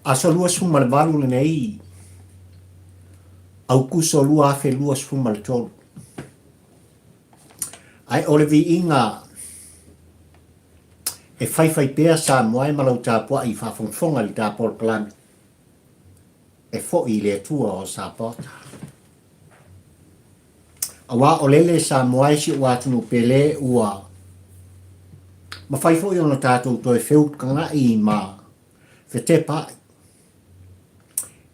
Asa lua suma le valu le nei. Au kuso lua afe lua suma le tolu. Ai ole vi inga e fai pea sa moai malau tāpua i whawhongwhonga li tāpol kalami. E fo i le tua o sa pota. Awa o lele sa moai si ua tunu pele ua. Ma fai fo i ona tātou to e whiut kanga i ma te pai.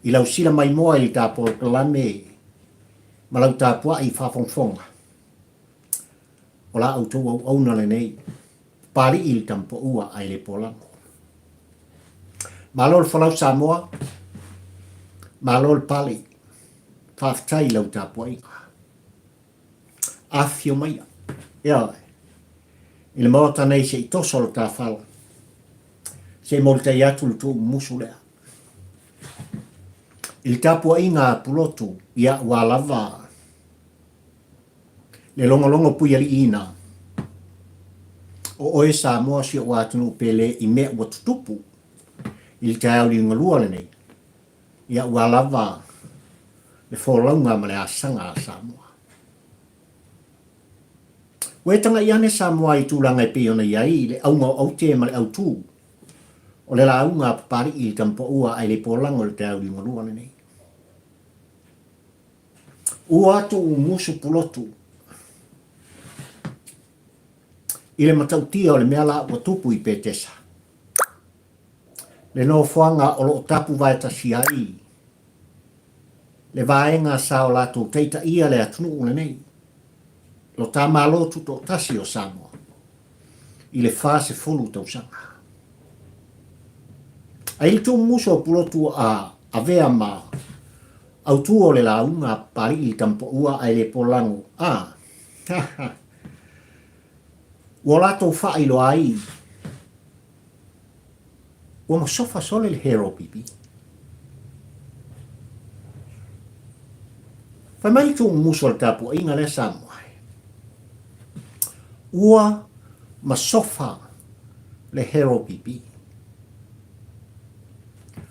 I lau sila mai moa i tāpol kalami malau tāpua i whawhongwhonga. O la au tau au auna le nei. Pari il tampo ua ai le polango. Malol whanau Samoa. Malol pali. Whaftai lau tāpua inga. Afio maia. Ia. I le mawata nei se i tosolo tā whala. Se molta i atu tu musu lea. Il tāpua inga pulotu. Ia walava. Le longa puia li ina. O oe Samoa si o atunu pele i mea ua tutupu. Il te au li ngalua le nei. Ia ua lava le wholaunga ma le asanga a Samoa. Wetanga i ane Samoa i tūlanga i peona iai le aunga au te ma le au tū. O le la aunga papari i tampo ua ai le polango le te au li ngalua le nei. Ua atu u musu pulotu. I le matautia o le mea la ua tupu i petesa. Le no whanga o lo tapu vai tasi ai. Le vaenga sa o lato teita ia le atunu le nei. Lo tā malo tuto tasi o Samoa. I le fase fulu tau sanga. A il tu muso pulotu a avea ma au tu o le launga pari i tampo ua ai le polango. Ua lato wha ilo ai. Ua masofa sole le hero pipi. Whai mai tu muso le tapu inga le Samoa. Ua masofa le hero pipi.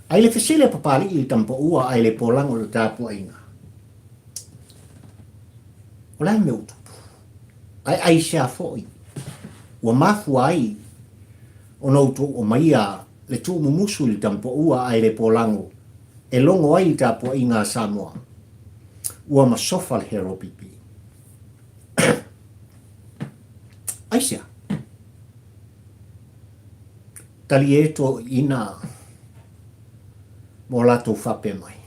Ai le fesile papali i tampo ua ai le polango le tapu inga. O lai me utupu. Ai sea foi. Ua mafu ai o nautu o maia le tu mumusu i tampo ua ai le polango e longo ai tapu inga Samoa. Ua masofa le hero pipi. Aisia. Tali eto ina mo lato whape mai.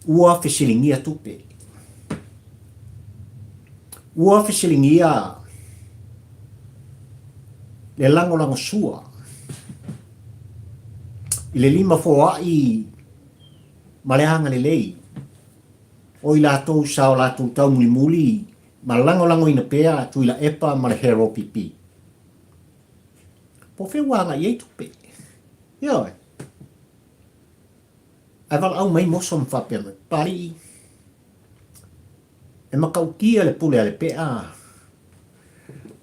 Ua fesilingia tupe. Ua fesilingia le lango sua. I le lima foa i maleanga le lei. O i lato sao lato tau muli ma lango ina pea tu ila epa ma le hero pipi. Po wanga i tupe. Ioi. Ai wala au mai mosom whape mai. Pari. E makaukia le pule ale pea.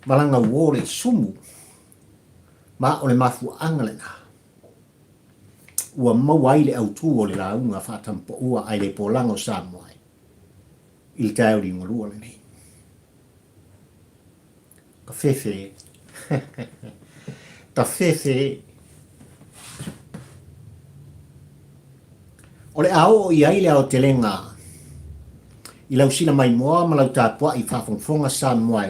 Malanga uore sumu. Ma o le mafu angalena. Ua mawai le au tu o le launga whatampo ua ai le polango Samoa. Il tau li ngolua le nei. Ka fefe. Ta fefe. O le ao i ai le ao te lenga. I lau sina mai moa ma lau tāpua i whawhongwhonga Samoa.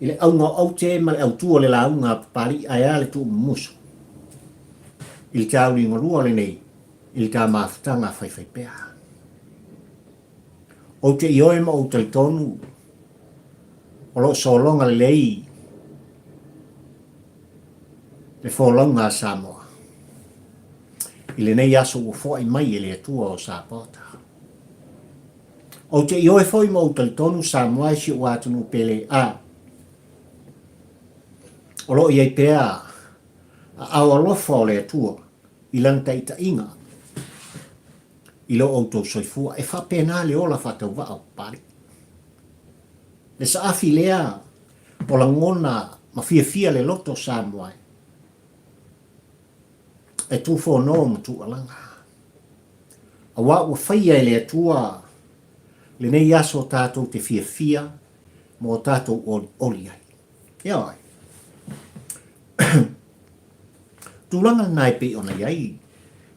I le aunga au te ma le au tua le launga pari ai ale tu musu. I le tau li ngolua le nei. I le tā mafutanga whai pea. O te ioe ma o te tonu. O lo solonga le lei. Le wholonga Samoa. I le nei aso o fwoi mai e le atua o Sapota. O te ioe fwoi ma o te tonu Samoa si o atunu pele a. O lo iei pea a awa lofa o le atua i lanta ita inga. I lo auto soifua e fa pena le ola fatau wa au pari. Le sa afi lea o la ngona ma fia le loto Samoa. e tu whono ma tu alanga. A wā ua whaia le atua le nei aso tātou te fia mō tātou oli ai. Ia ai. Tūlanga nai pe ona iai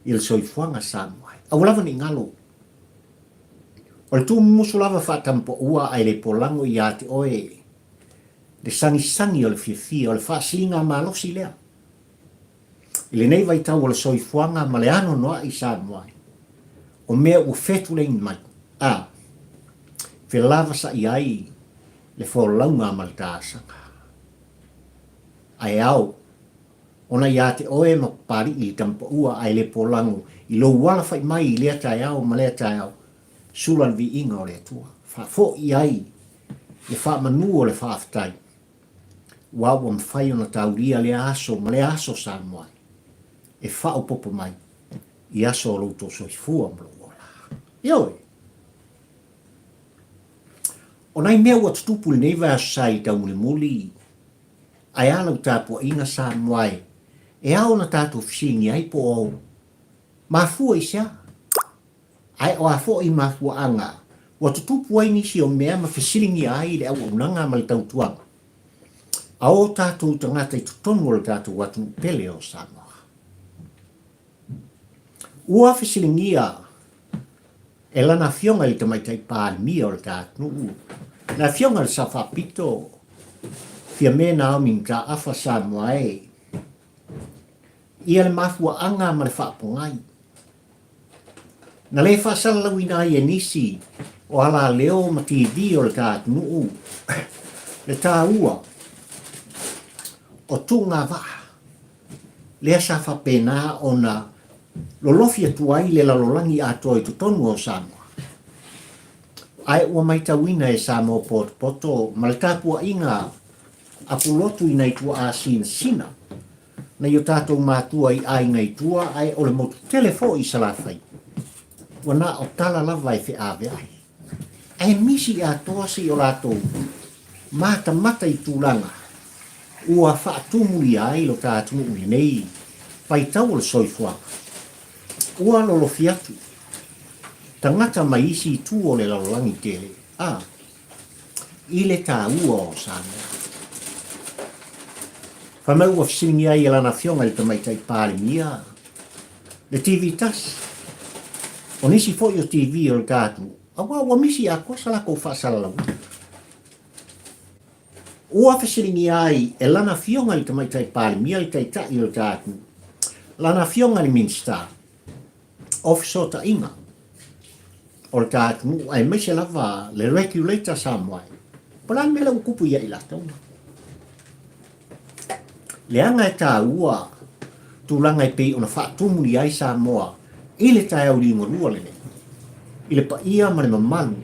i le soifuanga Samoa. A walawa ni ngalo. O le tū musu lava whatampo ua ai le polango i ate oe le sangi o le fia o le whaasilinga malosi lea. I le nei vai tau o le soifuanga ma le ano noa i Samoa. O mea ua fetu le mai. Whelava sa i ai le wholaunga ma le tāsanga. Ai au, ona ia te oe ma pari i tampa ua ai le polango i lo wala fai mai i lea tai au ma lea tai au sulan vi inga o lea tua. Wha fo i ai le wha manu o le wha aftai. Wau am whai ona tauria le aso ma le aso Samoa. E wha o popo mai i aso o louto soifua mlo ola. Ioi. O nai mea ua tutupu le nei vai asai tau muli ai alau tāpua inga Samoa e au na tātou fisingi ai po au mafua i sia ai o afo i mafua anga ua tutupu ai nisi o mea ma fisilingi ai le au unanga ma le tautuanga a o tātou tangata i tutonu o le tātou watu pele o Samoa ua fisilingia e lana fionga i tamaitai pālimia o le tātou na fionga le safapito fia me na o minta afa Samoa ia le mafua anga ma le whaapongai. Na le whaasala wina i e nisi o ala leo ma TV o le tātunu le tā ua o tūngā waa lea sa whapena o na lolofi atuai le lalolangi ato i tutonu o Samoa. Ai ua mai tawina e Samoa poto ma le tāpua inga apulotu i nei tua a sina na i o tātou mātua i ai ngai tua ai o le motu telefo i salafai wana o tala lava i whiawe ai ai misi a toa si o lātou mata i tūlanga ua whaatumuli ai lo tātou ui nei pai tau le soifua ua lolo fiatu tangata mai isi tu o le lalolangi tele i le tā ua o Samoa. Whamau wa fisingi ai e lana fionga le tamaitai pālimia. Le TV tas. O nisi fo i o TV o le tātu. Awa wa misi a koa salako whaasala lau. Ua fisingi ai e lana fionga le tamaitai pālimia le taitai o le tātu. Lana fionga le minsta. Office o ta inga. O le tātu ai meise lava le regulator Samoa. Palan mela ukupu ia i latau. Leanga e tā ua tūlanga i pei ona whaatumuri ai Samoa i le tai au ringo lua lene. I le pa ia ma le mamalu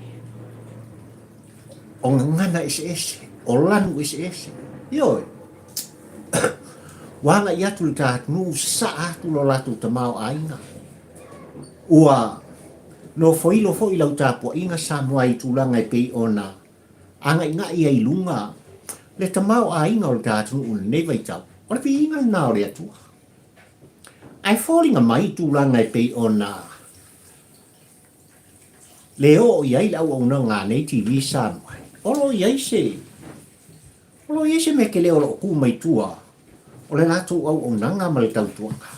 o ngana ese o lanu ese. Ioi. Wanga i atu le tātunu sa atu lo latu tamao ainga. Ua no foilo fo i lau tāpua inga Samoa i tūlanga i pei ona anga inga i ai lunga le tamao ainga o le tātunu une nei vai tau. Ora pi inga nao rea tua. Ai fōringa mai tūlanga e pei ona. Leo i ai lau au na ngā nei TV Samoa. Olo i ai se. Olo i ai se me ke leo lo ku mai tua. O le lato au na ngā ma le tau tuanga.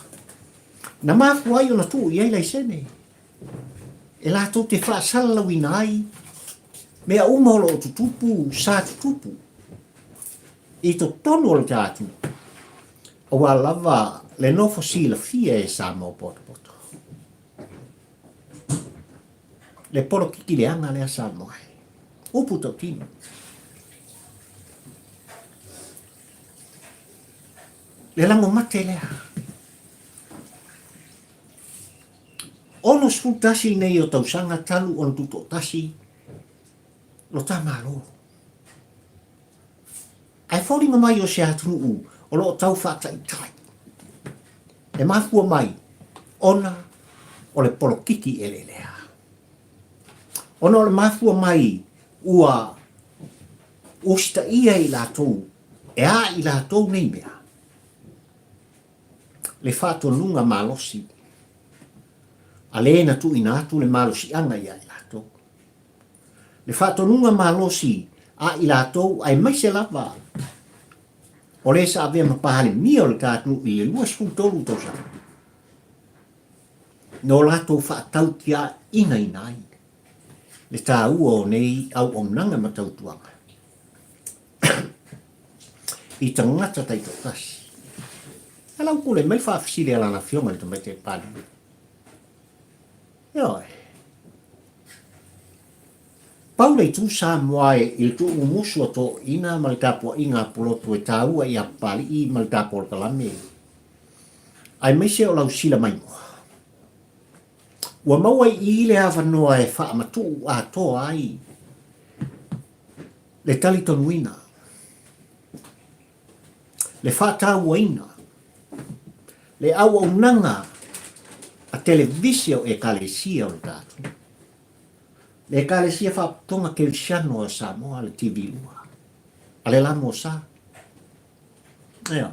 Na mafu ai ona tu i ai lai sene. E lato te whaasala wina ai. Mea umolo o tutupu, sa tutupu. I to tono o le tātu. O wa lava le nofo sila fia e Samoa poto. Le poro kiki le anga le a Samoa. Upu tau tino. Le lango mate lea. Ono sputasi nei o tausanga talu on tuto tasi. Lo tamalo. Ai fōringa mai o se atunu o lo tau whata i tai. E mafua mai, ona o le polokiki e le lea. Ona o le mafua mai, ua usta ia i lātou, e a i lātou nei mea. le whātonunga malosi. A le na tu ina atu le malosi anga ia i latou. Le whātonunga malosi a i latou ai mai se lava. O le sa avea mapahale mia o le tātunu i le lua skutolu tosa. No latou whaatau kia ina inai. Le tā ua o nei au omnanga matautuanga. I tangata tai tokasi. Alau kule mai whaafisile ala na fionga le tamai te pāli. Ioi. Paulei tu sa moae il tu umusu ato ina malitapo inga pulotu e tāua i apali i malitapo o kalame. Ai mai se o lau sila mai moa. Ua maua i le awanoa e wha amatu a toa ai. Le tali tonuina. Le wha tāua ina. Le awa unanga a televisio e kalesia o le tātu. Le kalesia wha tonga ke siano o Samoa le TV ua. A le lamo sa. Ea.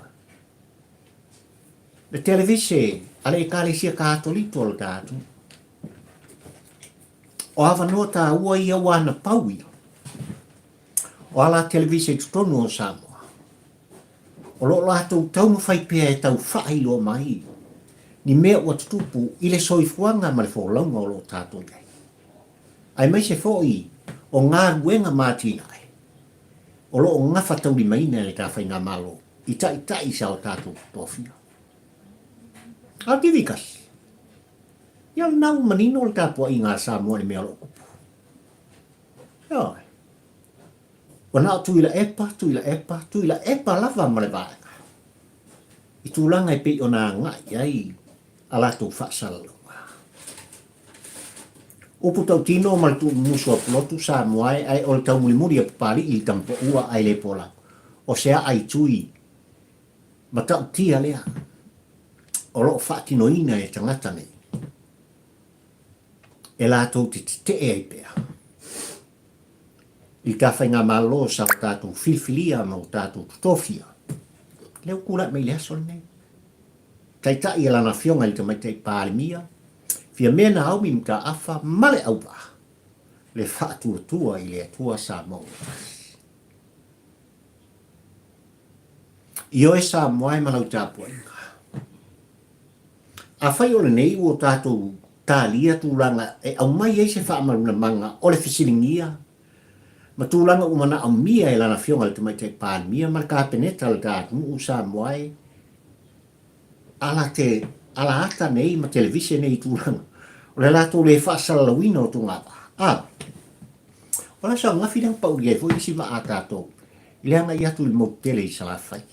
Le televise a le kalesia katolito o le tātu. O hawa noa tā ua ia wana paui. O ala televise tutonu o Samoa. O lo latou tau mawhai pēa e tau whai loa mai. Ni mea ua tutupu i le soifuanga ma le wholaunga o lo tātou iai. Ai mai se fōi o ngā ruenga mātina ai. O lo o ngafa tau li maina le tā whai ngā malo. I tai sa o tātou tōwhia. Al tivikas. Ia nau manino le tāpua i ngā Samoa le mea lo kupu. Ioi. Wana tuila epa lava ma le vaenga. I tūlanga e pei o nā ngai ai ala tō whaasala. Upu tau tino ma le tū musua pulotu sa moai ai o le tau mulimuri a papari i tampo ua ai le pola. O sea ai tui. Ma tau tia lea. O loo whaatinoina e tangata nei. E la tō te e ai pea. I ka whainga malo sa o tātou filfilia ma o tātou tutofia. Leo kura mei lea sol nei. Tai tai e lana fionga i te mai tei pālimia. Fia mena au mi mta afa male au ba. Le whaatua tua i le atua sa mau. I oe sa moai manau tāpua inga. A whai ole nei o tātou tālia tūranga e au mai ei se whaamaruna manga o le fisilingia. Ma tūlanga umana au mia e lana fionga le te mai te pān mia ma ka peneta le tātu u sa moai. Ala ata nei ma televise nei tūlanga. O le lato le whaasala lawina o tunga pa. O la sa ngafi nang pauri e fo isi ma a tātou. I le anga i atu le motele i sa la whai.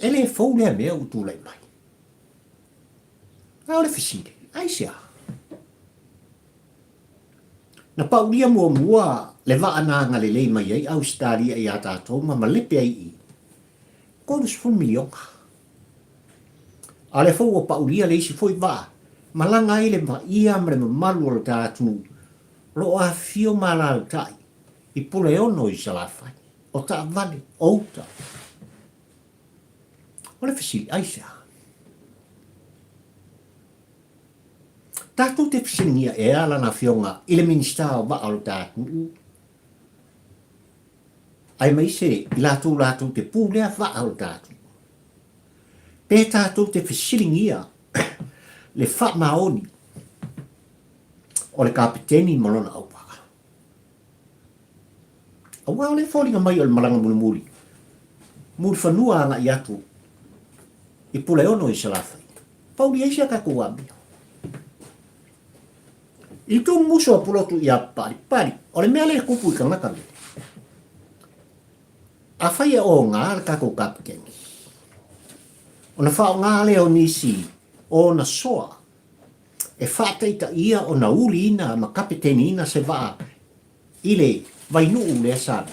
E le fau lea mea u tūlai mai. A o le fisire. Aisia. Na paulia mua le vaananga le lei mai ai Australia i a tātou ma malepe ai i. Kodus fun milionga. A le fau o paulia le isi foi va. Malanga i le ma ia mre malu o le tātou. Lo a fio malal tai. I pule ono i salafai. O ta vale, outa. O le fisili aisa. Tātou te fisilingia e ala na fionga i le minister o ba alo tātou. Ai mai se i lātou te pūlea va alo tātou. Pē tātou te fisilingia le wha maoni o le kapiteni malona au paka. Awa o le fōlinga mai o le malanga mulimuri. Muri whanua anga i atu. I pule ono i salafai. Pauli eisia kako wabia. I tō muso a pulotu i a pari. O le mea le kupu i kangakami. A whaia o ngā le kako kapiteni. O na whao ngā le o nisi o na soa. E whateita ia o na uli ina ma kapiteni ina se waa i le vainuu le asana.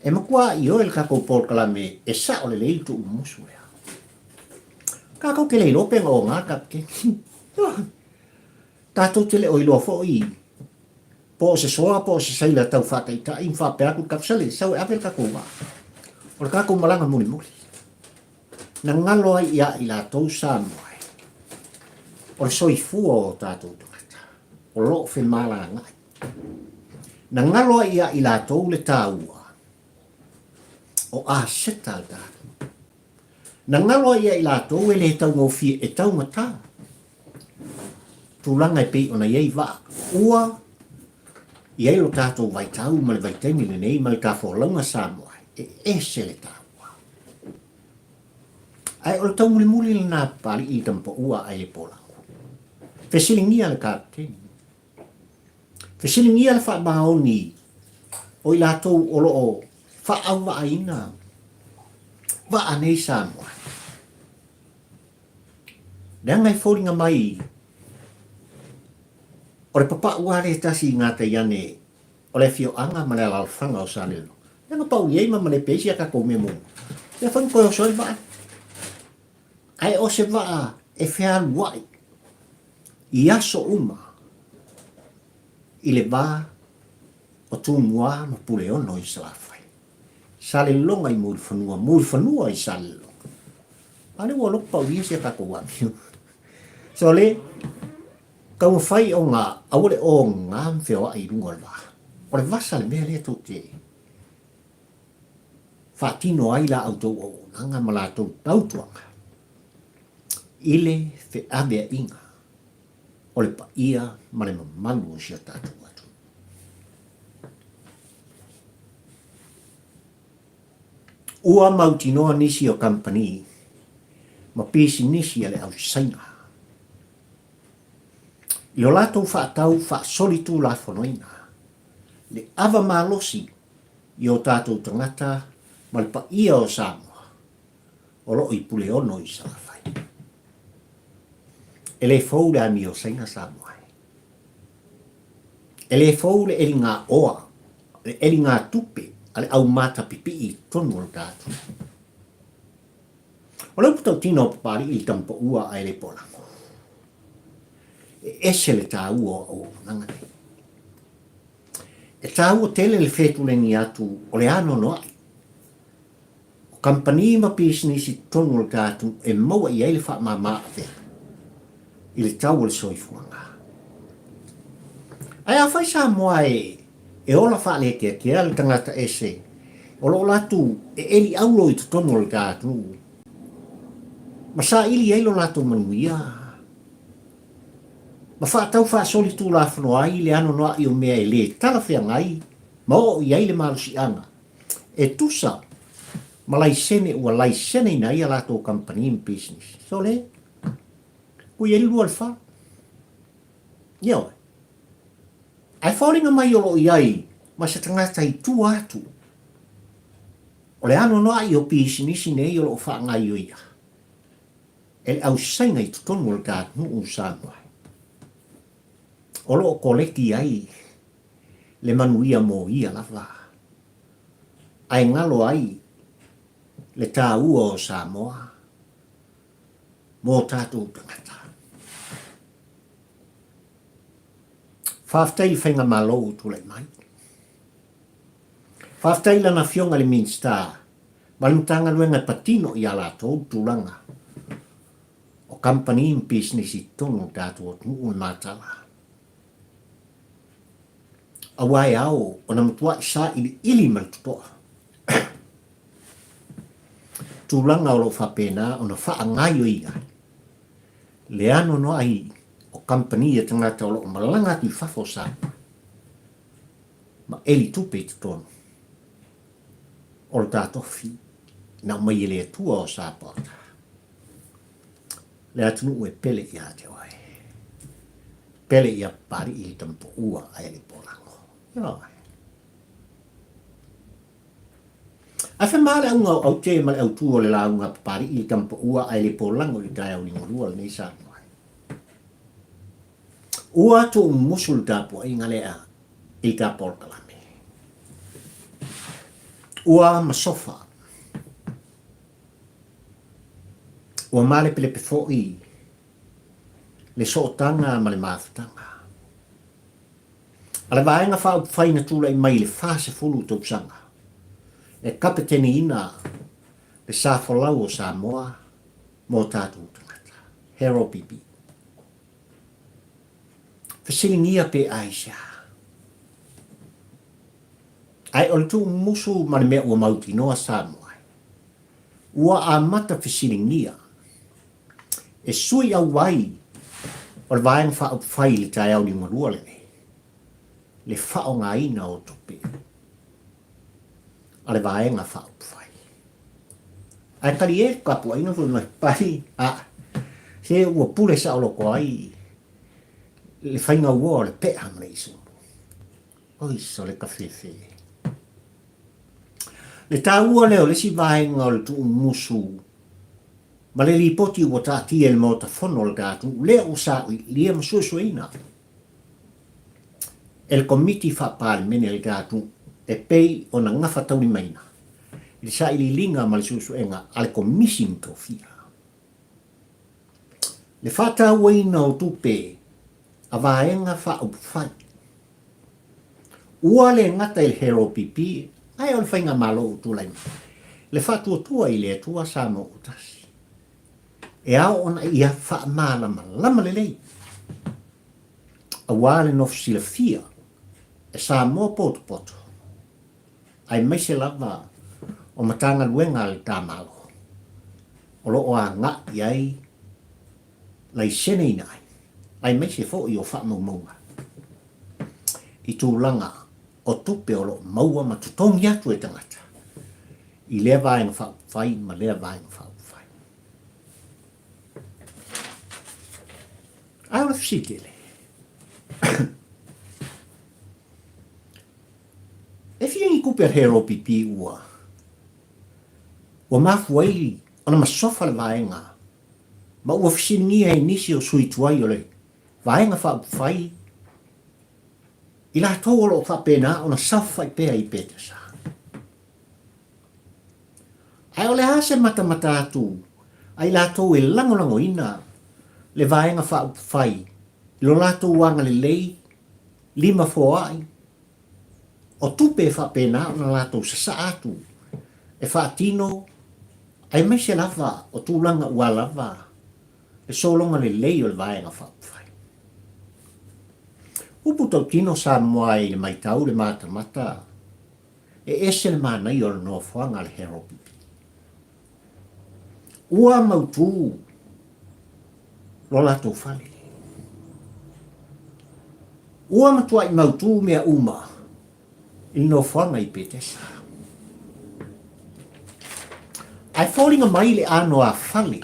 E makua i o le kako Paul Kalame e sa o le leitu u musu lea. Kako ke le lopenga o ngā kapiteni. Tātou tele o iloa fo i. Po se soa, po se saila tau whakaita, i mwha peaku kapsale, sau e avel kako wā. O le kako malanga muli muli. na ngalo ai ia i lātou Samoa. O le soifua o tātou tangata. O lo fe mala ngai. Na ngalo ai ia i lātou le tāua. O a seta al tātou. Na ngalo ai ia i lātou e le tau ngofi e tau mata. Tūlanga e pei ona iei wa. Ua iei lo tātou vai tau ma le vai tengi le nei ma le ka wholaunga Samoa. E se le tāua. Ai o le tau muli le nā pali i tampa ua ai le polango. Fesilingia le kapteni. Fesilingia le wha maoni o i lātou o lo o wha au wa aina. Wa anei Samoa. Nea ngai whoringa mai o le papa ua le tasi ngata iane o le fio anga ma le alalwhanga o sanelo. Nea nga pau iei ma le pesi a ka koume mo. Nea whang koe o soi wa ai o se waa e whea luai i aso uma i le wā o tū mua ma pule ono i salawhai. Sale longa i muri whanua i sale longa. Ale ua lokpa uia se kako wamiu. So le, kau whai o ngā awale o ngā mwheo ai runga le wā. O le wasa le mea lea tō te. Whātino ai la au tau o nanga ma la tau tautuanga. Ile fe abea inga o le pa ia ma le mamalu o sia tātou atu. Ua mautinoa nisi o company ma pisi nisi ale au sainga. I o lātou whaatau whaasolitu la whanoina. Le ava malosi i o tātou tangata ma le pa ia o Samoa o lo i pule ono i salawhai. Ele fou le ami o sainga Samoa. Ele fou le eri ngā oa, le eri ngā tupe, ale au mata pipi i tonu o tātou. O lau putau tino papari i tampa ua ai le polango. E ese le tā ua o nangane. E tā ua tele le fetu le ni atu o le ano noa. O kampani ma business i tonu o tātou e maua i ai le wha mama a vea. I le tau le soifuanga. Ai a whai Samoa e ola wha le kia le tangata ese. O lo latu e eli aulo i tutono le kātu. Ma sa ili ei lo latu manuia. Ma wha tau wha soli tū la whanua ai le ano noa i o mea e le tala whea ngai. Ma o i ai le malusi anga. E tusa ma lai sene ua lai sene ina ia latu o company in business. So le ui eri lua le wha. Iau. Ai whaoringa mai o lo iai, ma se tangata i tū atu. O le ano noa i o pisinisi nei o lo wha ngai o ia. E le au sainga i tutonu o le kātunu o Samoa. O lo o koleki ai, le manuia mo ia lawa. Ai ngalo ai, le tā ua o Samoa. Mo tātou tangata. Whaftai whainga malou tu le mai. Whaftai lana fionga le Minster. Malutanga luenga patino i ala tō tūlanga. O company in business i tono tātou o tūu mātala. Awai au o na matua i sa ili mantutoa. Tūlanga o lo whapena o na wha ngai o ia. Le ano no ai o company e tangata o lo malanga ti whafo sa. Ma eli tupe i tutono. O lo tātofi. Na mai le tua o sa pota. Le atunu e pele i a te wai. Pele i a pari i tampo ua a ele polango. Ia. A wha mare au ngau au te male au tua le launga pari i tampo ua a ele polango i tai au ni ngorua le nei sa. Ua tu musul tapo i ngale a i ta porkalame. Ua masofa. Ua male pele pe fo'i le sootanga ma le mafutanga. Ala vaenga whao whaina tula i mai le whase fulu tausanga. E kapeteni ina le Safolau o Samoa mo tātou tangata. Hero pipi. Fasilingia pe Aisha. Ai o tu musu mani mea ua mauti noa Samoa. Ua a mata fasilingia. E sui au wai. O le vaenga wha au whai le tai au ni marua le ne. Le whao ngā ina o tope. A le vaenga wha au whai. Ai kari e kapu aina tu mai pai. Se ua pule sa o loko ai. Le whainga ua o le pea mna isu. Oi so le kawhewhe. Le tā ua leo le si vaenga o le tu musu. Ma le lipoti ua tā tia le mota whono le gātu. Leo sa ui lia masuasuina. El komiti whapāle mene le gātu. E pei o na ngafa tauri maina. I sa ili linga ma le suasuenga ale komisi mtofia. Le whata waina o tupe a vaenga wha upwhai. Ua le ngata il hero pipi, ai o le whainga malo o tulaima. Le whatua tua i le tua sa mo utasi. E au ona ia wha malama lama le lei. A wale no fsila fia, e sa mo poto poto. Ai maise lava o matanga luenga le tamalo. O lo o a ngā iai, lai sene inai. Ai maise fo i o wha maunga. I tūlanga o tupe o lo maua ma tutongi atu e tangata. I lea vaenga wha whai, ma lea vaenga wha whai. Ai ora fsitele. E fia ni kupe hero pipi ua. Ua mafu ai, ona masofa le vaenga. Ma ua fsiningia e nisi o sui tuai o le. Vaenga wha whai. I la tō o wha pēnā o na sawhai pēa i pēta sa. Ai o le hase mata mata atu. Ai la tō e langolango ina. Le vaenga wha whai. I lo la tō wanga le lei. Lima fōai. O tupe wha pēnā o na la tō sasa atu. E wha tino. Ai mai se lava o tūlanga ua lava. E solonga le lei o le vaenga wha whai. Upu tau tino sa moai le mai tau le mata mata. E ese le mana i o le noa whanga le hero pipi. Ua mautu. Lo la tō whale. Ua matua i mautu mea uma. I noa whanga i petesa. Ai fōlinga mai le ano a whale.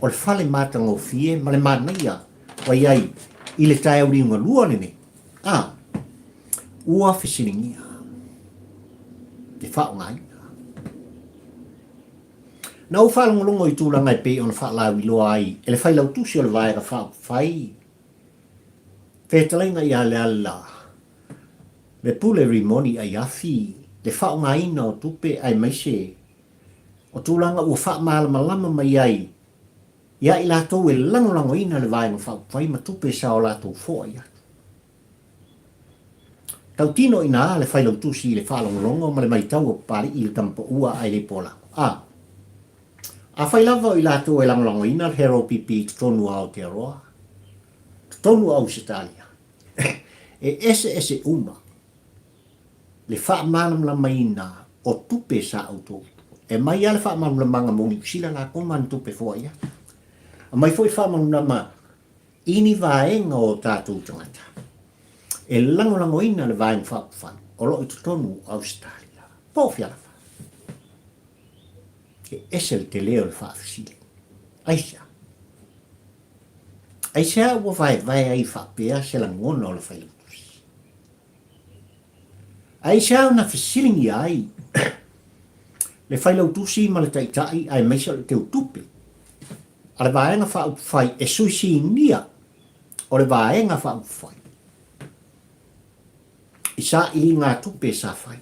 O le whale mata ngofie ma le mana ia. Wai ai. I le tae uri unga lua nene. Ua fisiringia. Te whao ngai. Na u whalongolongo i tūlanga i pe o na whaalau i loa ai. E le whailau tusi o le vaera whao whai. Whetalainga i ale ala. Le pule rimoni ai afi. Le whao ngai na o tupe ai maise. O tūlanga ua wha malama lama mai ai. Ia i lātou e langolango ina le vaenga whai ma tupe sa o lātou fōa ia. Tau tino ina le whailau tusi i le whalongolongo ma le mai tau o pari i le tampa ua ai le pola. A whailava i lātou e langolango ina le hero pipi tonu au te aroa. Tonu au se talia. E ese uma. Le wha manam la maina o tupe sa au tō. E mai ale wha manam la manga mongi sila la koman tupe fōa ia. Mai foi whamanu na ma ini vaenga o tātou tangata. E langolango ina le vaenga whapawhan o lo i tutonu Australia. Pōwhiara wha. E esel te leo le whaafisile. Aisha. Aisha ua vai ai whapea se la ngona o le whailutusi. Aisha na fisilingi ai. Le whailutusi ma le taitai ai meisa le teu tupe. A le vaenga wha upwhai e suisi nia o le vaenga wha upwhai. I sa i ngā tupe sa whai.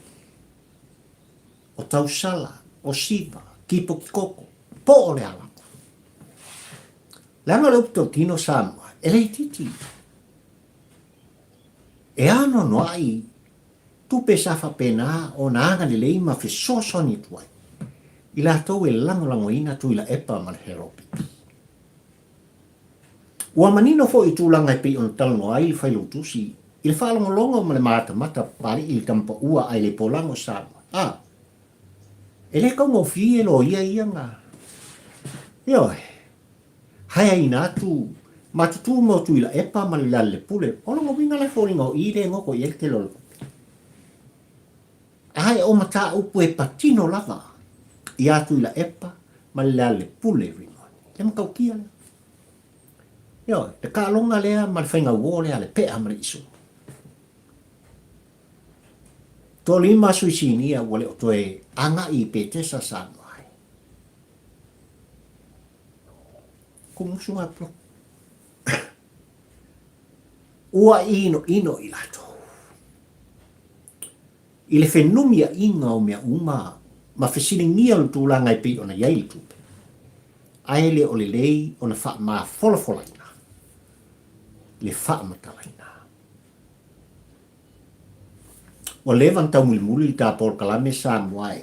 O tausala, o siva, kipo kikoko, po o le alako. Langa le upto tino Samoa, e lei titi. E ano no ai, tupe sa wha pena o na anga le lei ma whisosoni tuai. I la tau e lango ina tu ila epa ma le heropi. Ua manino fo i tūlanga i pi on talno ai le whailu tusi. I le whalongo longo ma le mata pari i le tampa ua ai le polango sama. E le kau ngofi e lo ia ngā. Ioi, haia ina atu, matutu mo tu ila epa ma le lale pule. Ono ngo winga le whoringo i le ngoko i te lolo. Haia o mata upu e patino lava. I atu ila epa ma le lale pule ringo. E makau kia le. Ioi, e ka longa lea ma le whainga uo lea le pea ma le isu. Tō lima suisinia wale o toe anga i petesa sa mai. Kumusunga pro. Ua ino i lato. I le whenumia inga o mea uma ma whesiringia o tūlanga i pe o na iai tupe. Aele o le lei o na wha maa folafolaina. Le wha matalaina. O levan tau muli i tā por kalame sa moai.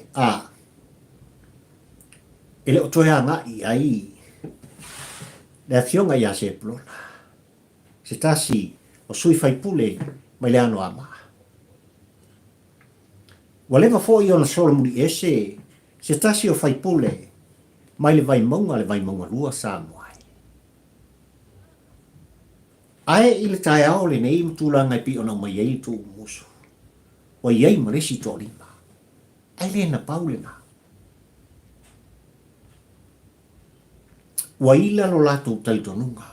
Ele o toe anga i ai. Le afionga ia se plona. Se tasi o sui fai pule mai le ano ama. Wa leva fo i ona solo muri ese. Se tasi o fai pule mai le vai maunga lua sa moai. Ae i le tae ao le nei mtulanga i pi ona mai ei tu musu. O iei maresi tō lima. Ai le na paulena. Wa ila lo lato taitonunga.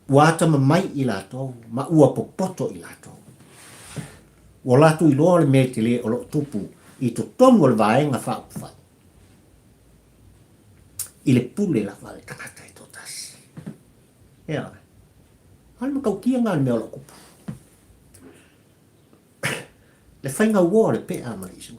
Wa ata mai i lato, ma ua popoto i lato. Wa lato i loa le mete le o lo tupu i to tongo le vaenga whaupwhai. I le pule la vale takata i tō tasi. Ea. Hali makau kia ngā mea o lo kupu. Le whainga ua le pea marisu.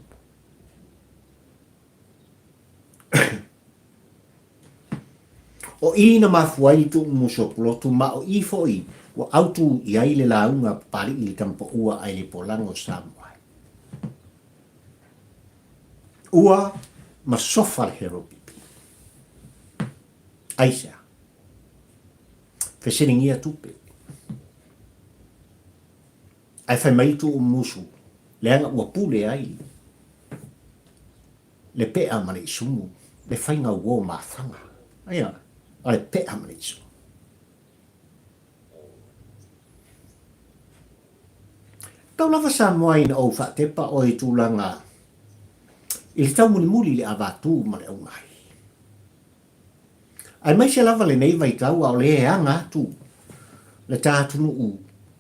O ina mafuai tu musopulotu ma o i foi wa autu i ai le launga pari i tampo ua ai le polango samuai. Ua ma sofa le hero pipi. Aisa. Fesiringia tupe. Ai fai maitu o musu. Leanga ua pule ai. Le pea mane isumu. Le whainga ua ma whanga. Aia. Ale pea mane isumu. Tau lava sa moa ina au whatepa o i tūlanga. I le tau muli le avatu ma le au ngai. Ai mai se lava le nei vai tau au le anga tu. Le tātunu u.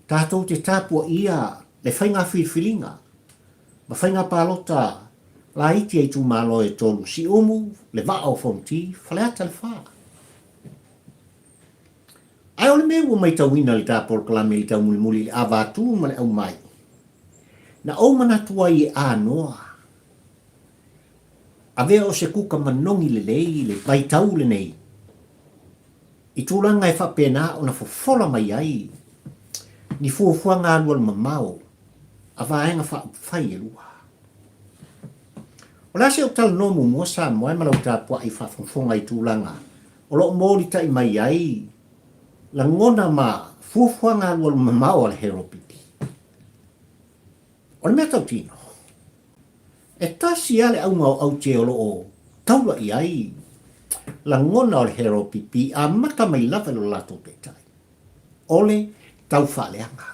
Tātou te tāpua ia le whainga whirwhiringa. Ma whainga pālota la iti ai tu malo e tolu si umu le va au fonti whaleata le wha. Ai ole mea ua mai tauina le tāpor kalame i tau muli le avatu ma le au mai. Na o mana tua i a noa. A vea o se kuka manongi le lei le vai tau le nei. I tūlanga e whapena o na fofola mai ai. Ni fuafua ngā lua le mamao. A vaenga whai e lua. O lase o tala nomu mua sa moe malau tāpua i whafonfonga i tūlanga. O lo mōri tai mai ai. La ngona ma fuafua ngā lua le mamao al hero pipi. O le mea tau tino. E tasi ale au ngau au te olo o taula i ai. La ngona o le hero pipi a mata mai lava lo lato te tai. Ole tau whaleanga.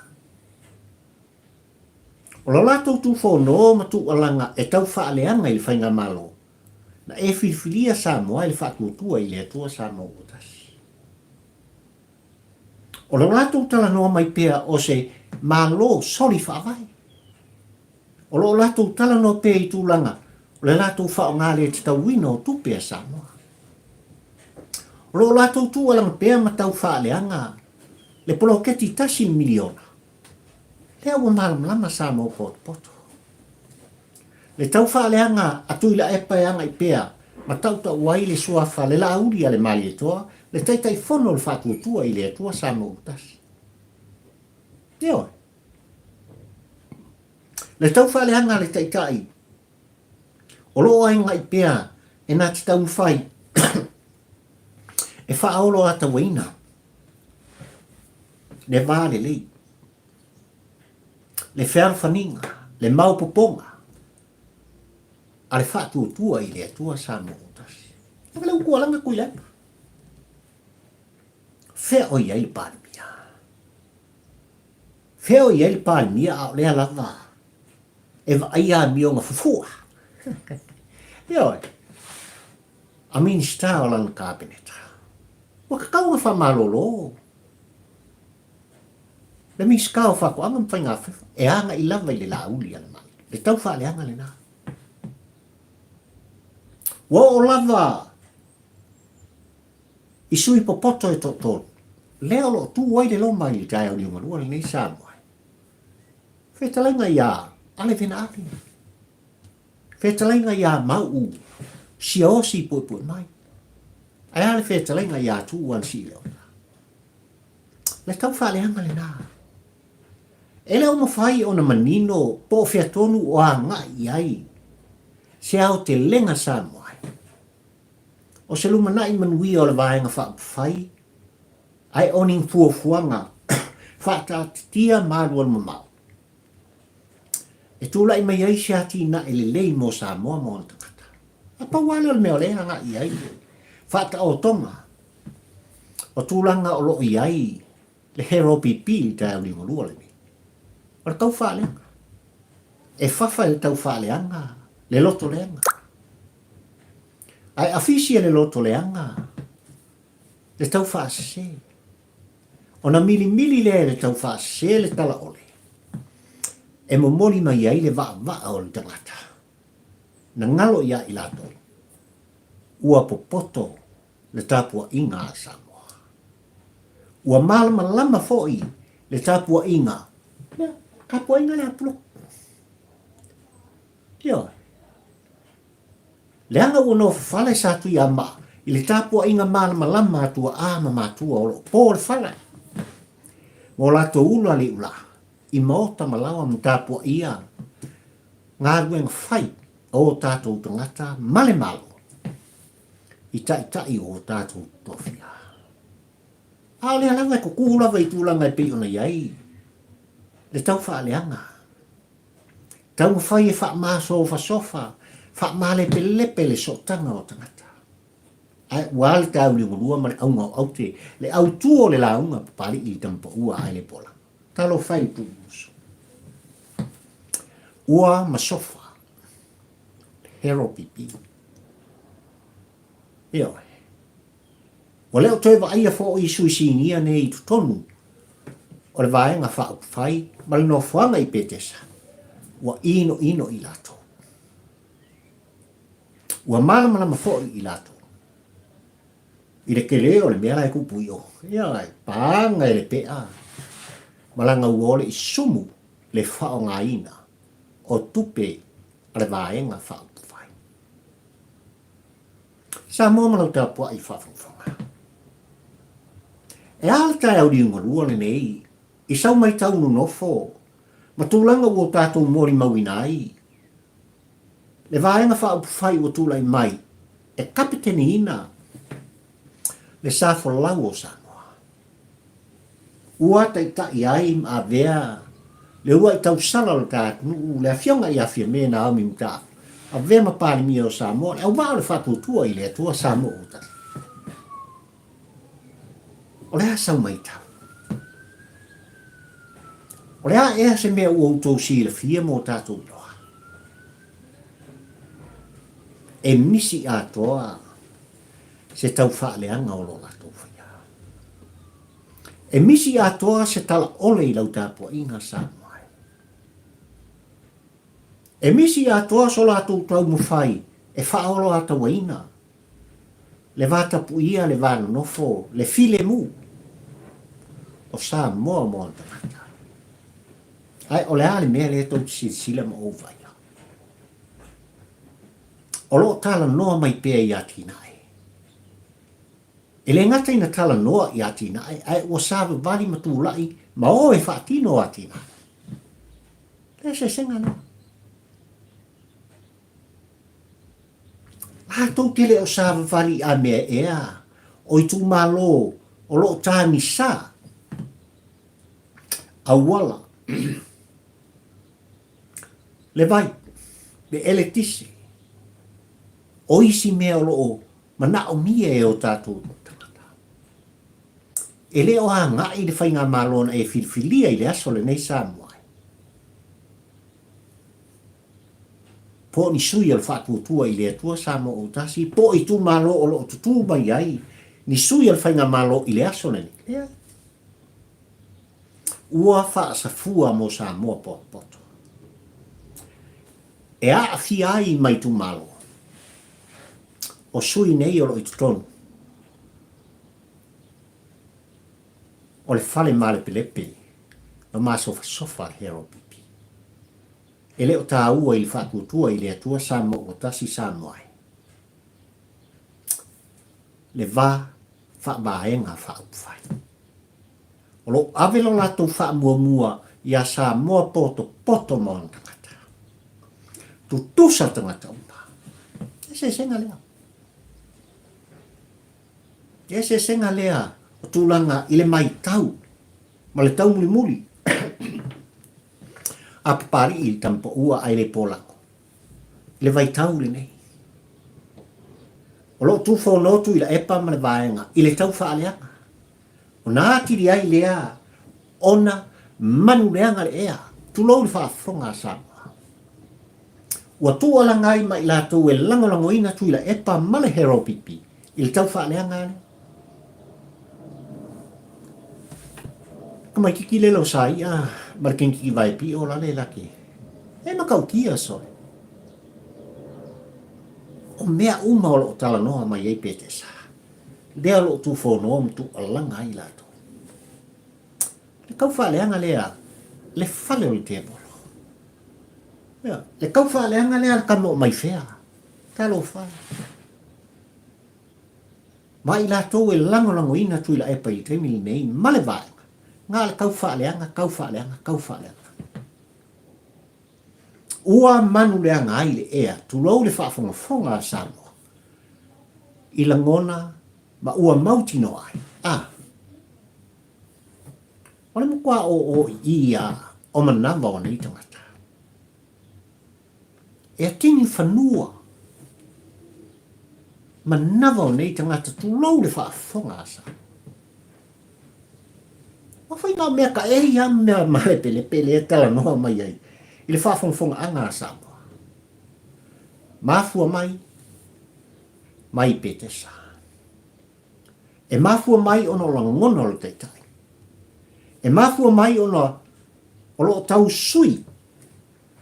O la lato tu whono ma tu alanga e tau whaleanga i whainga malo. Na e whirwhiria sa moa i le whatuatua i le atua sa moa utasi. O la lato tala noa mai pea o se malo sori whaavai. O lo lato tala no pe i tūlanga. O le lato whao ngāre te tau wino o tupea sa moa. O lo lato tu alanga pea ma tau whaaleanga. Le polo keti tasi miliona. Le awa malam sa mo poto. Le tau whaaleanga atuila epaeanga i pea. Ma tau ta wai le suafa le lauri ale mali e toa. Le taitai fono le whatuatua i le atua sa mo utasi. Teo. Le tau whaaleanga le taitai. O lo ai ngai pea, e nā te tau whai, e whaolo ata waina, le vāle lei, le whewhaninga, le maupoponga, a le whātua tua i le atua sa mo utasi. Naka lau kua langa kui lepa. Whea o iai le pāle mia. Whea o iai le pāle mia a lea lava, e wa ai a mionga fufua. Ioi, a minista o langa kabineta. Waka kaunga wha malolo. Le minista o wha kuanga mwhainga whiwha, e anga i lava i le lauli ala mai. Le tau wha le anga le nā. Wa o lava i sui popoto e totonu. Leo lo tu wai le loma i le tai au ni umarua le nei Samoa. Whetalainga ia ale vena ali. Whetalainga ia mau si osi pui mai. Ai ale whetalainga ia tu wan si leo. Le tau whaleanga le nā. E leo mawhai o na manino po whiatonu o a ngai ai. Se au te lenga Samoa. O se lumana i manui o le vaenga whai. Ai oning fuafuanga. Whata tia maruan mamau. E tūla i mai ai se ati na ele lei mo Samoa mo na takata. A pawale o le meo leha nga i ai. Whata o tonga. O tūlanga o lo i ai. Le hero pipi tai au ni morua le mi. O le tau whaleanga. E whawha le tau whaleanga. Le loto leanga. Ai afisia le loto leanga. Le tau whaasese. O na mili le tau whaasese le tala ole. E mo moli mai ai le waa o le tangata. Na ngalo ia i lato. Ua popoto le tapua inga a Samoa. Ua malama lama foi le tapua inga. Tapua inga le apulok. Yo. Le anga uno fale satu ia ma. I le tapua inga malama lama atua ama matua o lo po le fale. Mo lato ula li ula. I maota malawa mtapua ia. Ngā rueng whai o tātou tangata male malo. I tai o tātou tofia. A lea langa ko kuhulawa i tūlanga i pei ona iai. Le tau wha leanga. Tau whai e wha maso o sofa. Wha male pelepe le sotanga o tangata. Ai wale tau li ngurua mare aunga o aute. Le au tuo le launga pali i tampa ua ai le pola. Talo whai tu muso. Ua masofa. Hero pipi. Eo. O leo toi wa aia fo i suisinia ne i tutonu. O le vaenga wha au whai. Mali no whanga i petesa. Ua ino i lato. Ua malama fo i lato. I le kele o le mea e kupu i o. Ia ai. Panga e le pea. Malanga uole i sumu le whao ngā ina. O tupe a le vaenga wha au whai. Sa mua malau tā pua i whawhawhanga. E alta au di ngorua le nei. I sau mai tau no nofo. Ma tūlanga ua tātou mori mawina ai. Le vaenga wha au whai ua tūlai mai. E kapiteni ina. Le safo lau o Samoa. Ua tai ai a vea. Le ua i tau sala o tātunu. Le awhionga i awhia me na au mi mta. A vea mapari mi o Samoa. Au wao le whatutua i le atua Samoa o tari. O lea sau mai tau. O lea ea se mea ua utou si le fia mo tātou loa. E misi a toa se tau whaaleanga o lo lato whia. E misi a toa se tala ole i lau tāpua inga Samoa. E misi a toa so lato tau mawhai e whaolo a tawaina. Le vata puia le vano nofo, le file mu. O Samoa mo antanata. Ai o le ale mea le tau sila ma o vaia. O lo tala noa mai pea i ati nai. E le ngata ina tala noa i ati nai, ai o sawe vali matu lai, ma o e whaatino ati nai. Le se senga noa. tau tele o sa vali a mea ea. O i tu malo o lo tāni sa. A wala. Le vai. Le ele tisi. O isi mea o loo. Mana o mia e o tātou. E le o hanga i le whainga malona e filfilia i le aso le nei Samoa. Po ni sui al whatuatua i le atua Samoa o tasi. Po i tu malo o lo tutu mai ai. Ni sui al whainga malo i le aso le nei. Ua wha sa fua mo Samoa poto. E a fi ai mai tu malo. O sui nei o lo i tutonu. O le fale male pelepe. O ma sofa hero pipi. E le o tā ua i le whatuatua i le atua Samoa o tasi Samoa. Le va whabaenga whaupwhai. O lo avelo lato wha mua ia Samoa poto mon tangata. Tu tusa tangata umpa. E senga lea. E senga lea. O tūlanga i le mai tau. Ma le tau muli muli. A papari i tampo ua ai le polako. Le vai tau le nei. O lo tu whonotu i la epa ma le vaenga. I le tau whaaleanga. O nā tiri ai lea. Ona manu leanga le ea. Tu lou le whaafonga Samoa. Ua tu alangai ma i lātou e langolango ina tu i la epa ma le hero pipi. I le tau whaaleanga ne. Kamai kiki lelo sai marken kiki vai pi o la le laki. E makau kia soe. O mea uma o lo tala noa mai ei pete sa. Lea lo tu whono tu alanga i lato. Le kau whaaleanga lea, le whale o le te bolo. Le kau whaaleanga lea le kamo mai whea. Talo whale. Mai lato e langolango ina tu ila epa i te mili nei, male vai. Ngā le kau whaaleanga. Ua manu leanga ai le ea, tu rau le whaafonga a Samoa. I la ngona, ma ua mautino ai. Ole mo kua o ia, o manamba o nei tangata. E a kini whanua. Manamba o nei tangata, tu rau le whaafonga a Samoa. Whai ngā mea ka ehi a mea male pele e tala noa mai ai. I le whaafonga anga a Samoa. Mafua mai pete sa. E mafua mai ono la ngona o le teitai. E mafua mai ono o lo tau sui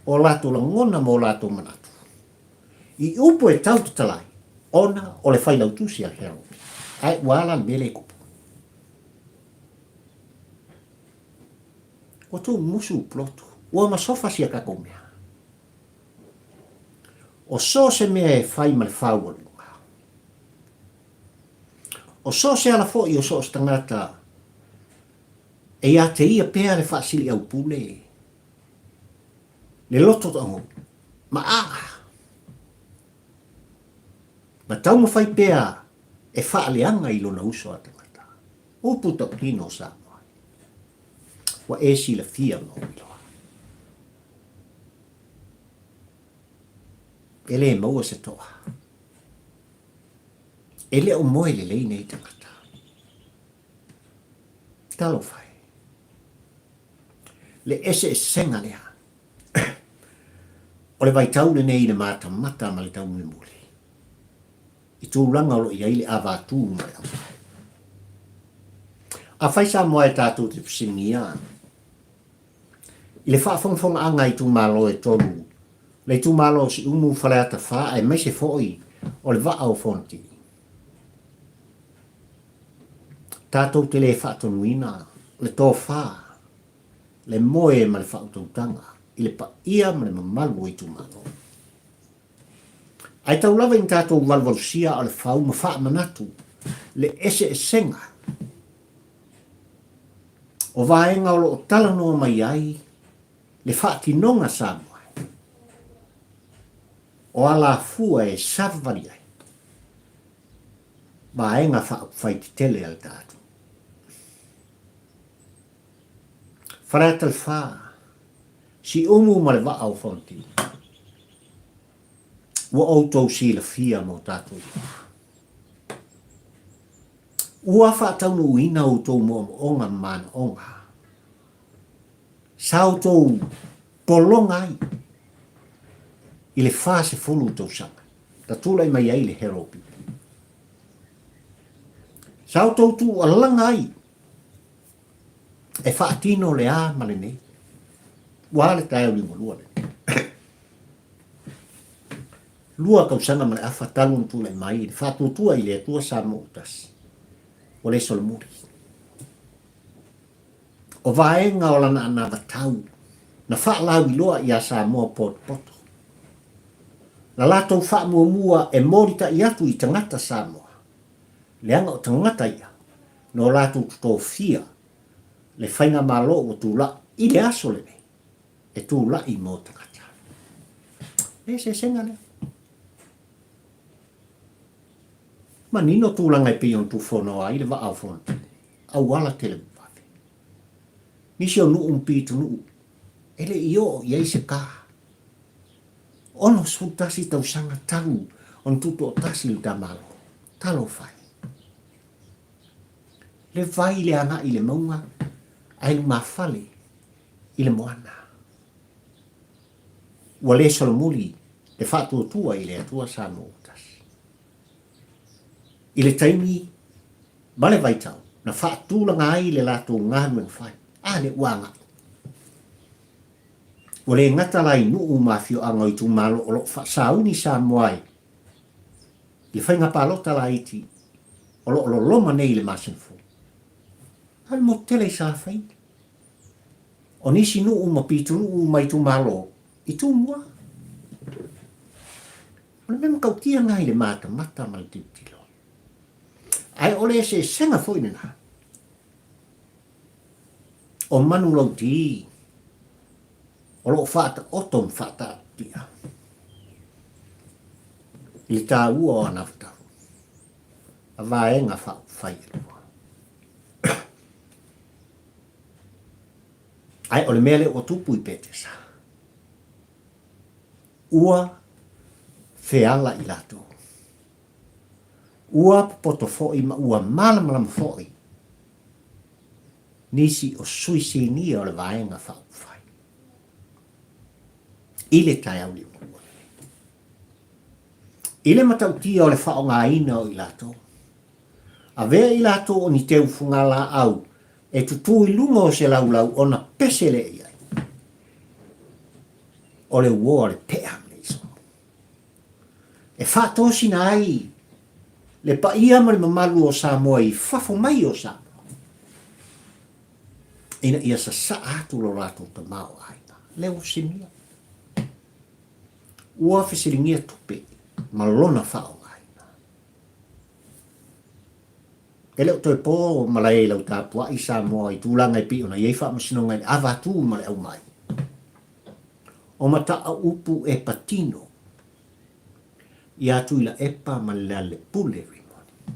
o lato la ngona mo lato manatu. I upo e tau tutalai, ona o le whailautusi a hero. Ai wala mele kupu. O tu musu plotu. Ua masofa si a kakomea. O so se mea e whai ma le whaua lunga. O so se ala fo i o so stangata e ia te ia pēr le whaasili au pule. Le loto tango. Ma Ma tau ma whai pēr e whaaleanga i lona uso a tangata. O puta pino sa. Wa e si la fia no ilo. Ele maua se toa. Ele o moe le lei nei tangata. Talo fai. Le ese senga lea. O le vai tau le nei le mata ma le tau muli muli. I tū ranga o i aile avatu mai au. A fai sa moe tātou te pisingia. I le whaafonga anga i tū malo e tonu. Le tū malo si umu whaleata wha e mai se foi o le wa au fonti. Tātou te le whaatonuina, le tō wha, le moe ma le whaatoutanga, i le pa ia ma le mamalu i tū malo. Ai tau lava in tātou walwalusia o le whau ma wha manatu, le ese senga. O vaenga o talanoa mai ai, le whaatinonga Samoa. O ala fua e savari ai. vaenga whai te tele al tātou. Whareatal whā, si umu ma le wa au whanti. Wa autou si la fia mo tātou. Ua whaatau no ina autou mo onga mana onga. Sa autou polonga ai. I le wha se fulu tau sanga. Ta tūlai mai ai le heropi. Sa autou tu alanga ai. E whaatino le a male nei. Ua le tae uli mo lua le. Lua kau sanga male a whatalun tūlai mai. Le whaatutua i le atua sa mo utasi. O le solomuri. O vaenga o lana ana vatau. Na whaalau i loa i a sa moa poto. Na latou wha mua e morita i atu i tangata Samoa. Leanga o tangata ia. No latou tuto fia. Le whainga malo o tūla i le aso le ne. E tūla i mo tangata. E se senga le. Ma nino tūlanga i pion tu whono ai le wa au whono. Au wala tele mwate. Nisi o nuu mpitu nuu. Ele iyo i eise ka. Ono sutasi tau sanga tau. On tuto o tasi li tamalo. Talo fai. Le vai le ana i le maunga. Ai lu mafale. I le moana. Ua le solomuli. Le whātua tua i le atua sa mo utasi. I le taimi, male vaitau, na whaatūlanga ai le lato ngānueng whai. Le uanga. O le ngata lai nuu mawhio anga i tu malo o lo whaasauni sa moai. I whainga pālota la iti, o lo loma nei le masenfu. Hal mo tele sa whai. O nisi nuu mapitu nuu mai tu malo, i tu mua. O le mema kautia ngai le mata mal titilo. Ai ole se senga foi nena. O manu lau ti. O lo fata otom fata tia. I ta ua o anafta. A vaenga fai lua. Ai ole mele o tupu i petesa. Ua feala i lato. Ua poto foi ma ua malam foi. Nisi o suisi ni o le vaenga fai. Ile tai au li mua. Ile matau tia o le whao ngā ina o i lato. A vea i lato o ni teu fungala au. E tutu i lunga o se laulau o na pesele i ai. O le ua o le pea me iso. E whātosi na ai. Le pa ia mari mamalu o Samoa i whafo mai o Samoa. Ina ia sa atu lo rato ta mao aina. Leo simia. Ua fesiringia tupe. Malona whao aina. E leo toi po malai lau tāpua i Samoa i tūlanga i pi ona iei wha masinonga i avatu male au mai. O mata a upu e patino. I atu ila epa malale pule rimoni.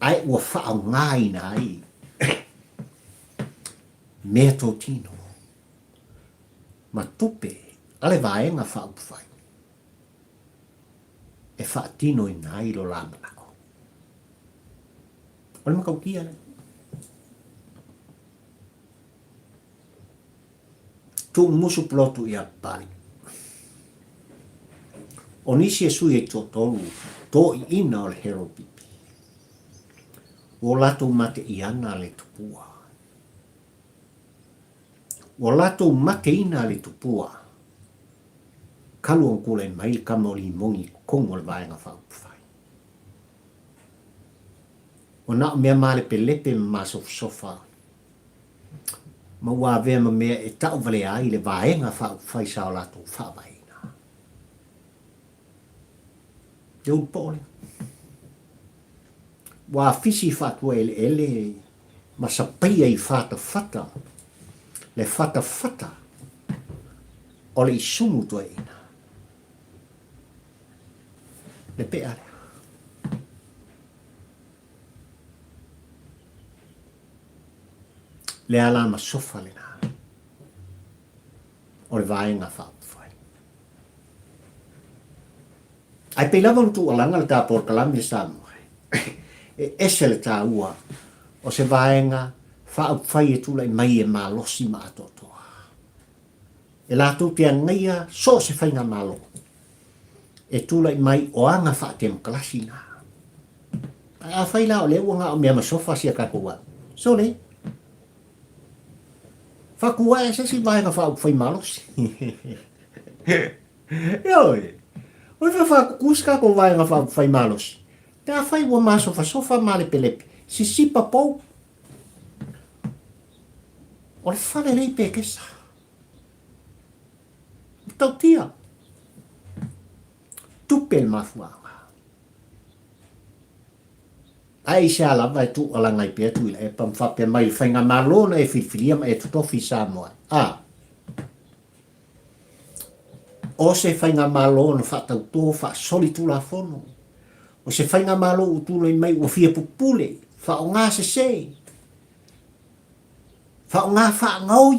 Ai ua whao ngai na ai. Mea tō tino. Ma tupe, ale vaenga whao pwhai. E wha tino i nai lo la manako. Ole makau kia ne. Tu musu plotu i a pari. O nisi e sui e tō tolu, tō i ina o le hero pipi. O lato mate i ana le tupua. O lato mate ina le tupua. Kalu on kule mai kamoli mongi kongo le vaenga whaupuwhai. O na mea male pe lepe maso sofa. Ma ua vea ma mea e tau vale ai le vaenga whaupuwhai sa o lato whawai. Deu pole. Wa fisi fatua ele ma sapia i fata. Le fata. Ole i sumu tua ina. Le peare. le ala ma sofa le na o le vaenga whaapawhai. Ai pe lava tu alanga le tā porkalami le Samoa. E ese le tā ua o se vaenga whaapawhai e tula i mai e malosi ma atotoa. E lātou te angaia so se whainga malo. E tula i mai o anga whaatem kalasi na. A whai la o le uanga o mea masofa si a kakua. So le. Whakua e se si vaenga whaapawhai malosi. Ioi. Oi whakuska ko vaenga whaapawhai malosi. Te a whai ua masofa sofa male pelepe. Si sipa pou. O le whale lei pekesa. Tau tia. Tupel mafuanga. Ai sa lava e tu alanga i pia tu e pam whapea mai whainga malona e whiwhiria ma e tutofi Samoa. O se whainga malona whatau tō wha soli tu la whono. O se whainga malo utula i mai ua fia pupule. Wha o ngā se se. Wha o ngā wha ngaui.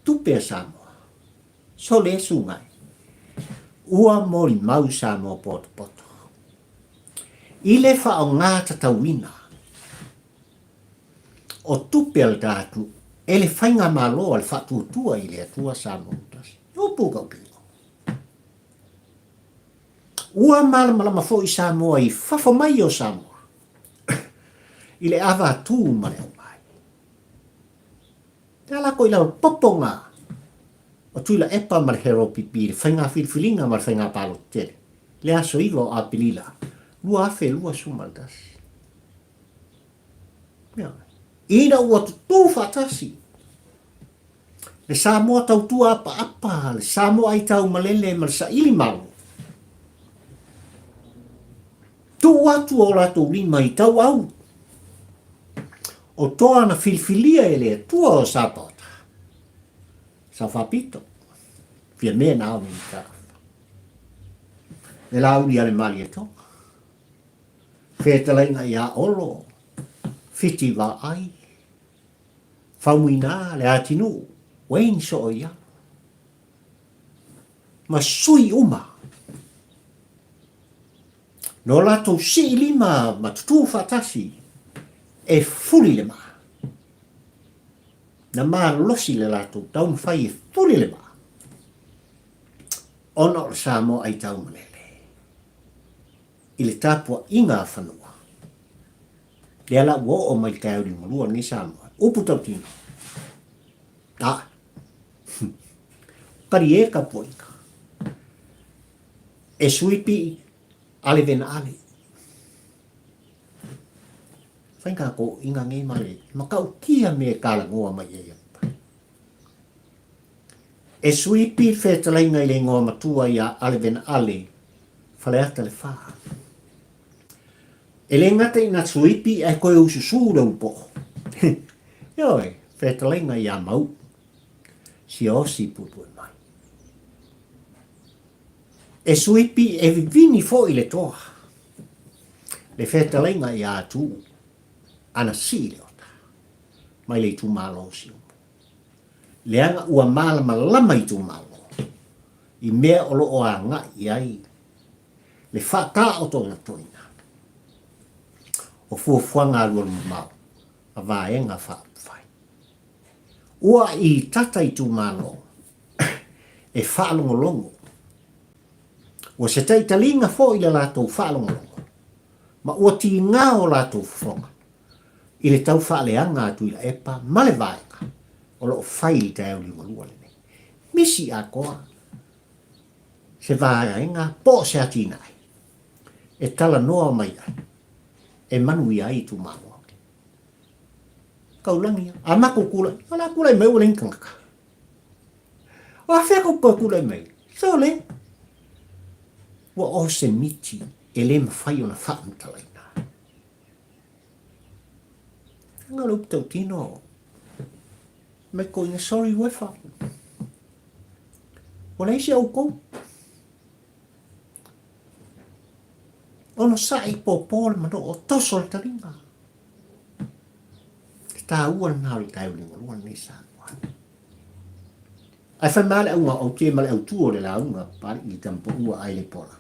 Tupea Samoa. So le sungai. Ua mori mau Samoa poto poto. I le wha o ngā tatawina. O tupea le tātu. E le whainga malo al whatutua i le atua Samoa. O puka piko. Ua malama fo i Samoa i whafo mai o Samoa. I le awa tū mare o mai. Te ala ko i lau poponga. O tuila epa mare hero pipi. Le whainga whilwhilinga mare whainga palo tere. Le aso iwa a pilila. Lua afe lua sumaldas. Ina ua tutu fatasi. Le Samoa tau tua apa. Le Samoa ai tau malele mal sa ili mau. Tu atu o lato lima i tau au. O toa na filfilia ele tua o sapota. Sa fapito. Fia mea nao ni ka. Le lau ni ale mali e toa. Whetalainga ia olo. Fiti wa ai. Whaumuina le atinu. Wain so o ia. Ma sui uma. No lato si lima ma tutu fatasi. E fuli le ma. Na ma losi le lato taun fai e fuli le ma. Ono le Samoa ai tau malele. I le tapua inga whanua. Le ala ua o mai kauri mulua ni Samoa. Upu tau tino. Kari e ka poika. E suipi ale vena ale. Whainga ko inga ngai male. Makau kia me kala ngoa mai e yapa. E suipi whetalainga i le ngoa matua ia ale vena ale. Whaleata le whaa. E le ngata ina suipi e koe ususura upo. Ioi, whetalainga ia mau. Si osi pupu e mai. E suipi e vivini fo i le toa. Le whetalainga ia atu. Ana si le ota. Mai le tu malo si upo. Le anga ua malama lama i tu malo. I mea olo o a nga i ai. Le whata o toina toina. O fuafuanga alua mau. A vaenga whaapawhai. Ua i tata i tu malo. E whaalongolongo. Ua se taitalinga fo i le lātou whaalongolongo. Ma ua ti ngā o lātou whonga. I le tau whaaleanga atu i la epa male vaenga. O lo whai i te au li malua le nei. Misi a koa. Se vaenga po se atinai. E tala noa mai ai. E manu i ai tu malo. Kaulangi. A mako kula. Ala kula i meu le nkangaka. O a wheko kua kula i meu. So le. Wa o se miti. E le mawhai o na whaamtalaina. Nga lup tau tino. Me ko inga sorry wefa. O le isi au kou. Ono sa i popol mano o toso le taringa. ta ua na le tai le ngua nei Samoa ai fa male unga o te male au tuo le la unga pari i tampo ua ai le pola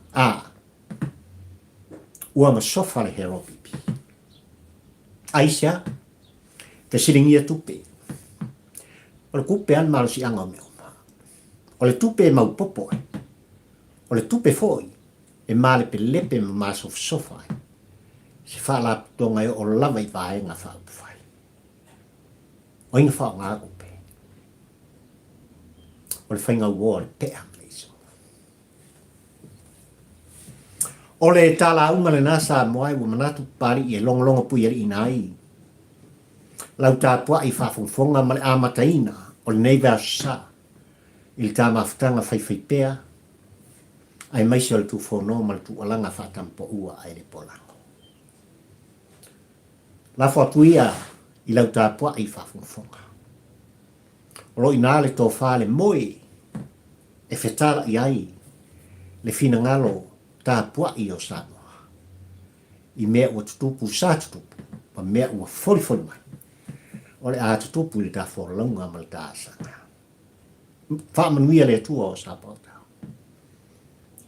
ua ma sofa le hero pipi aisha te siringia tupe o le kupe an malo si anga o meo o le tupe mau popo o le tupe foi e male pe lepe ma maso sofa se fa la tonga o lava i vae nga fa fai o ina fa nga kupe o le fainga ua le pea o le tala unga le nasa moai ua manatu pari i e longa pui ali inai lau tāpua i whafonga ma le amataina o le neiva sa i le tāmaftanga whaiwhaipea ai maisi o le tūwhono ma le tūalanga whatampo ua ai le polango. La whatuia i lau tāpua i whafonga. O lo ina le tō whale moe e whetala i ai le whina ngalo tāpua i o Samoa. I mea ua tutupu sa tutupu pa mea ua foli mai. O le a tutupu i ta whoralaunga ma le tāsanga. Whamanuia le atua o Samoa tau.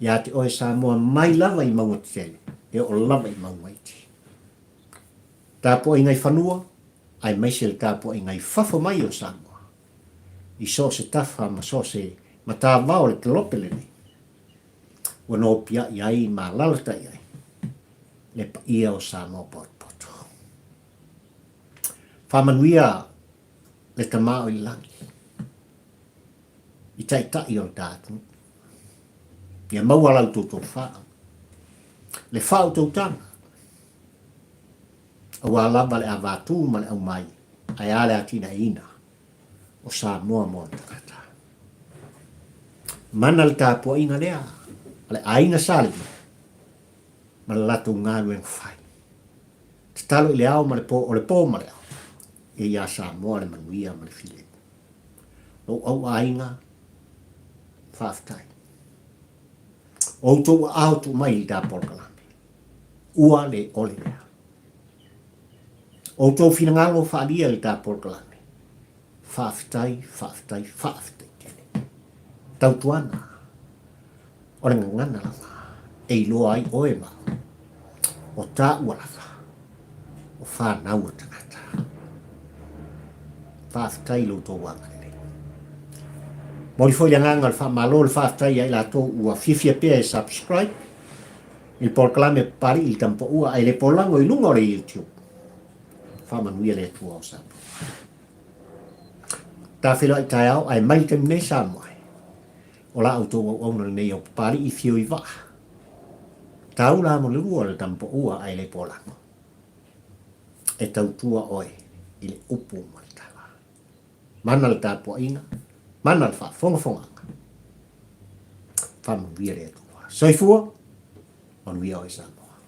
Ia te oe Samoa mai lava i maunga tele, e o lava i maunga iti. Tāpua i ngai whanua, ai maise le tāpua i ngai whafo mai o Samoa. I so se tafa ma so se ma tā vao le telopele ni. Ua no pia i ai ma lalata i ai. Le pa ia o Samoa poto. Whamanuia le tamao i langi. I tai o tātu. Ia maua lau tō whao. Le whao tō tanga. Awa lava le avatu ma le au mai. Ai ale atina ina. O Samoa mo takata. Mana le tāpua inga lea. Ale aina sali. Ma le lato ngāru en whai. Te talo i le au ma le po, o le po ma le au. E ia Samoa le manuia ma le file. O au ainga. Whaftai. O tō au tō mai i tā porkalame. Ua le ole lea. O tō whina ngalo whaalia i tā porkalame. Whaftai kene. Tau tuana. O le ngana lava. E loa ai oe ma. O tā ua lava. O whanau o tangata. Whaftai lo tō wanga. Mori foi nganga al fa malo fa tai ai la to ua fifia pe subscribe il proclame pari il tempo ua ai le polango i lungo le YouTube fa manuia le tua sa ta filo ai tai ai mai tem ne sa mai ola auto o no ne o pari i fio i va ta ula mo le ua le tempo ua ai le polango e tau tua oi il upu maltava manal ta po inga mana le whafonga. Whamuia le atua. Soifua, manuia o Samoa.